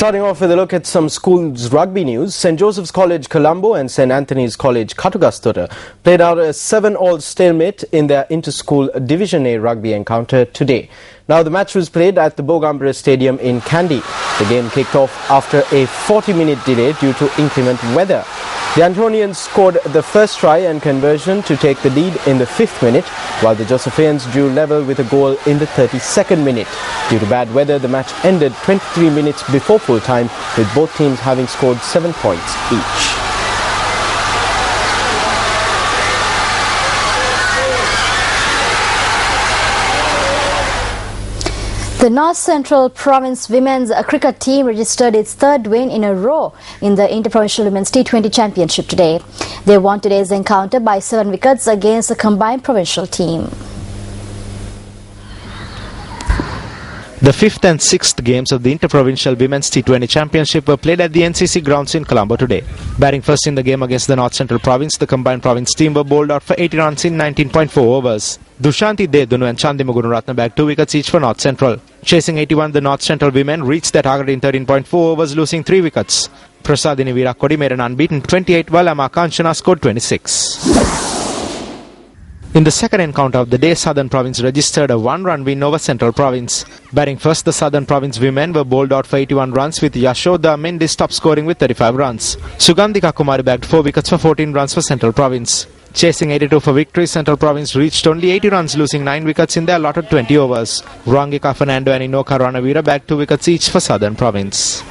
Starting off with a look at some schools rugby news, St. Joseph's College Colombo and St. Anthony's College Katugastura played out a 7-all stalemate in their inter-school Division A rugby encounter today. Now the match was played at the Bogambara Stadium in Kandy. The game kicked off after a 40-minute delay due to inclement weather. The Antonians scored the first try and conversion to take the lead in the 5th minute, while the Josephians drew level with a goal in the 32nd minute. Due to bad weather, the match ended 23 minutes before full time, with both teams having scored 7 points each. The North Central Province Women's Cricket team registered its 3rd win in a row in the Inter-Provincial Women's T20 Championship today. They won today's encounter by 7 wickets against the combined provincial team. The 5th and 6th games of the Inter-Provincial Women's T20 Championship were played at the NCC grounds in Colombo today. Batting first in the game against the North Central Province, the combined province team were bowled out for 80 runs in 19.4 overs. Dushanti Dedunu and Chandima Gururatna bagged 2 wickets each for North Central. Chasing 81, the North Central women reached their target in 13.4 overs, losing 3 wickets. Prasadini Virakodi made an unbeaten 28, while Amma Kanchana scored 26. In the second encounter of the day, Southern Province registered a 1-run win over Central Province. Batting first, the Southern Province women were bowled out for 81 runs, with Yashoda Mendis top scoring with 35 runs. Sugandhika Kumari bagged 4 wickets for 14 runs for Central Province. Chasing 82 for victory, Central Province reached only 80 runs, losing 9 wickets in their allotted 20 overs. Rangika Fernando and Inoka Ranavira bagged 2 wickets each for Southern Province.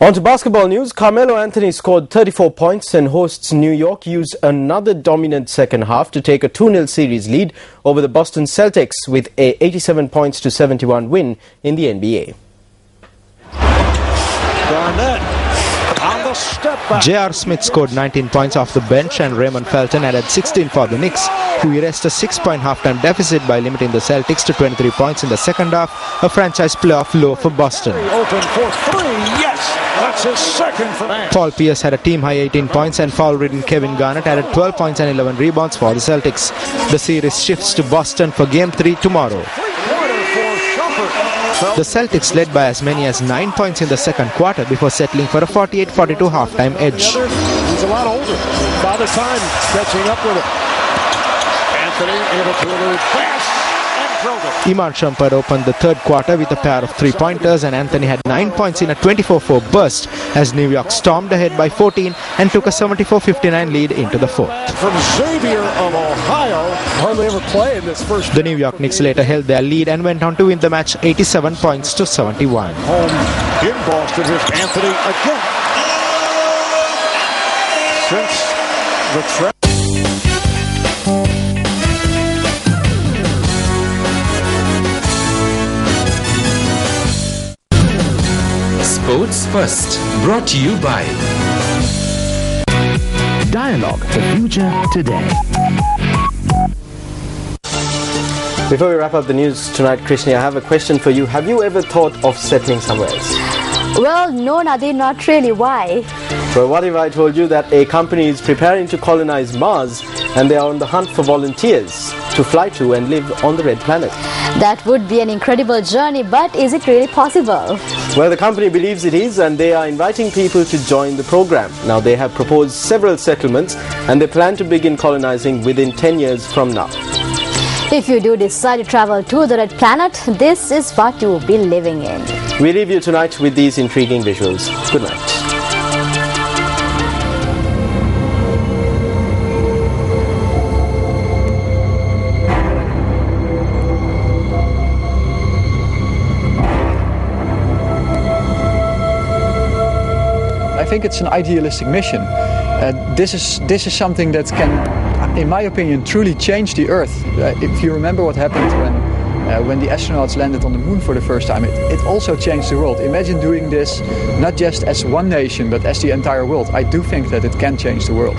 On to basketball news, Carmelo Anthony scored 34 points and hosts New York used another dominant second half to take a 2-0 series lead over the Boston Celtics with a 87 points to 71 win in the NBA. J.R. Smith scored 19 points off the bench and Raymond Felton added 16 for the Knicks, who erased a 6-point halftime deficit by limiting the Celtics to 23 points in the second half, a franchise playoff low for Boston. Open for 3, yes! That's his second for that. Paul Pierce had a team-high 18 points and foul-ridden Kevin Garnett added 12 points and 11 rebounds for the Celtics. The series shifts to Boston for Game 3 tomorrow. The Celtics led by as many as 9 points in the second quarter before settling for a 48-42 halftime edge. He's a lot older. Father Time catching up with him. Anthony able to elude pass and drove it. Iman Shumpert opened the third quarter with a pair of 3-pointers and Anthony had 9 points in a 24-4 burst as New York stormed ahead by 14 and took a 74-59 lead into the fourth. From Xavier of Ohio, hardly ever play in this first. The New York Knicks later held their lead and went on to win the match 87 points to 71. Home in Boston, here's Anthony again. Since the trap. Sports First, brought to you by Dialogue, the future today. Before we wrap up the news tonight, Krishni, I have a question for you. Have you ever thought of settling somewhere else? Well, no, Nadeem, not really. Why? Well, what if I told you that a company is preparing to colonize Mars and they are on the hunt for volunteers to fly to and live on the red planet? That would be an incredible journey, but is it really possible? Well, the company believes it is, and they are inviting people to join the program. Now, they have proposed several settlements and they plan to begin colonizing within 10 years from now. If you do decide to travel to the red planet, this is what you will be living in. We leave you tonight with these intriguing visuals. Good night. I think it's an idealistic mission. This is something that can, in my opinion, truly change the Earth. If you remember what happened when the astronauts landed on the moon for the first time, it also changed the world. Imagine doing this not just as one nation, but as the entire world. I do think that it can change the world.